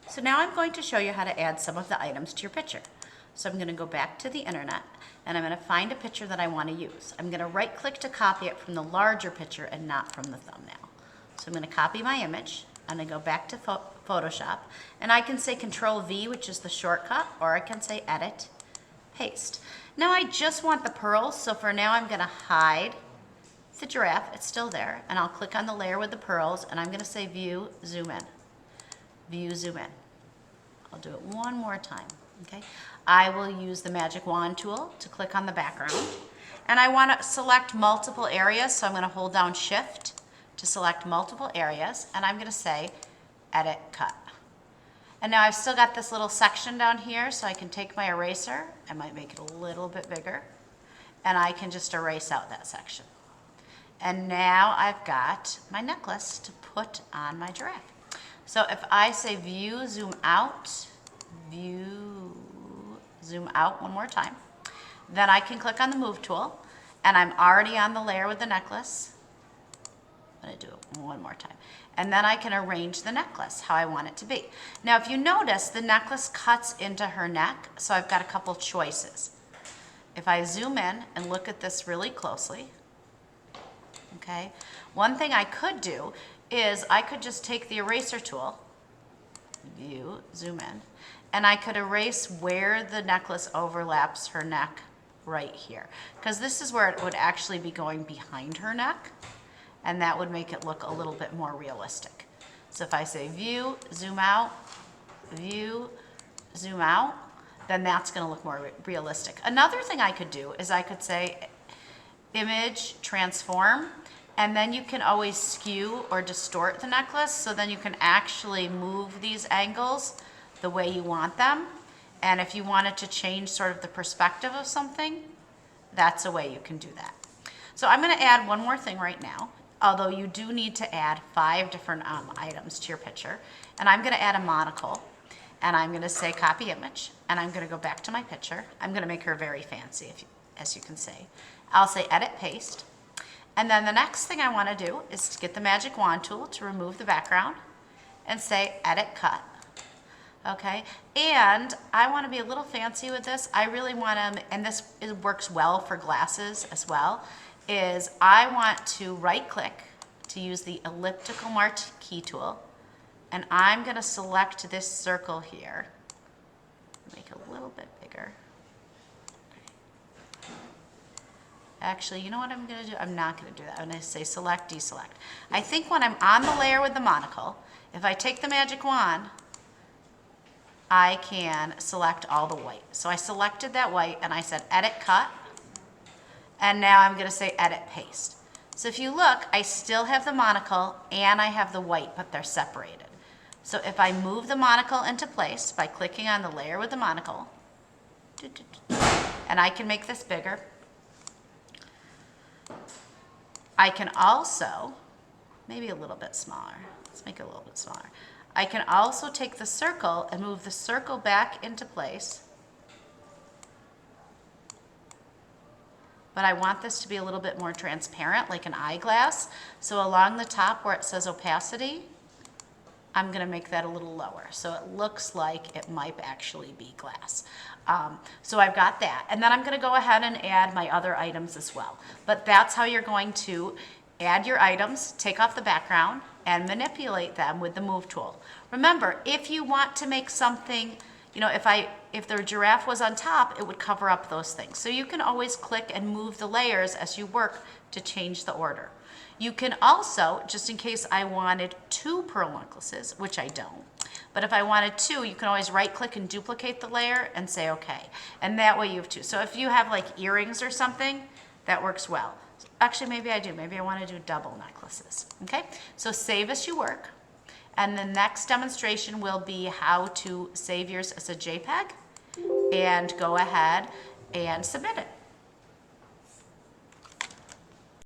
So now I'm going to show you how to add some of the items to your picture. So I'm going to go back to the internet and I'm going to find a picture that I want to use. I'm going to right click to copy it from the larger picture and not from the thumbnail. So I'm going to copy my image. I'm going to go back to Photoshop and I can say Control V, which is the shortcut, or I can say Edit, Paste. Now I just want the pearls, so for now I'm going to hide the giraffe. It's still there, and I'll click on the layer with the pearls and I'm going to say View, Zoom in. View, zoom in. I'll do it one more time, okay? I will use the magic wand tool to click on the background. And I want to select multiple areas, so I'm going to hold down Shift to select multiple areas, and I'm going to say Edit, Cut. And now I've still got this little section down here, so I can take my eraser, I might make it a little bit bigger, and I can just erase out that section. And now I've got my necklace to put on my giraffe. So if I say View, Zoom out, View, Zoom out one more time, then I can click on the Move tool, and I'm already on the layer with the necklace. I'm going to do it one more time. And then I can arrange the necklace how I want it to be. Now if you notice, the necklace cuts into her neck, so I've got a couple choices. If I zoom in and look at this really closely, okay, one thing I could do is I could just take the eraser tool, View, zoom in, and I could erase where the necklace overlaps her neck right here. Because this is where it would actually be going behind her neck, and that would make it look a little bit more realistic. So if I say View, zoom out, View, zoom out, then that's going to look more realistic. Another thing I could do is I could say Image, Transform, and then you can always skew or distort the necklace, so then you can actually move these angles the way you want them. And if you wanted to change sort of the perspective of something, that's a way you can do that. So I'm going to add one more thing right now, although you do need to add 5 different items to your picture. And I'm going to add a monocle, and I'm going to say Copy Image, and I'm going to go back to my picture. I'm going to make her very fancy, as you can see. I'll say Edit, Paste. And then the next thing I want to do is to get the magic wand tool to remove the background and say Edit, Cut. Okay, and I want to be a little fancy with this. I really want to, and this works well for glasses as well, is I want to right click to use the elliptical marquee tool, and I'm going to select this circle here, make it a little bit bigger. Actually, you know what I'm going to do? I'm not going to do that. I'm going to say Select, Deselect. I think when I'm on the layer with the monocle, if I take the magic wand, I can select all the white. So I selected that white and I said Edit, Cut, and now I'm going to say Edit, Paste. So if you look, I still have the monocle and I have the white, but they're separated. So if I move the monocle into place by clicking on the layer with the monocle, and I can make this bigger, I can also, maybe a little bit smaller, let's make it a little bit smaller. I can also take the circle and move the circle back into place. But I want this to be a little bit more transparent, like an eyeglass. So along the top where it says opacity, I'm going to make that a little lower. So it looks like it might actually be glass. So I've got that. And then I'm going to go ahead and add my other items as well. But that's how you're going to add your items, take off the background, and manipulate them with the Move tool. Remember, if you want to make something, you know, if the giraffe was on top, it would cover up those things. So you can always click and move the layers as you work to change the order. You can also, just in case I wanted 2 pearl necklaces, which I don't, but if I wanted 2, you can always right click and duplicate the layer and say okay. And that way you have 2. So if you have like earrings or something, that works well. Actually, maybe I do. Maybe I want to do double necklaces. Okay, so save as you work. And the next demonstration will be how to save yours as a JPEG and go ahead and submit it.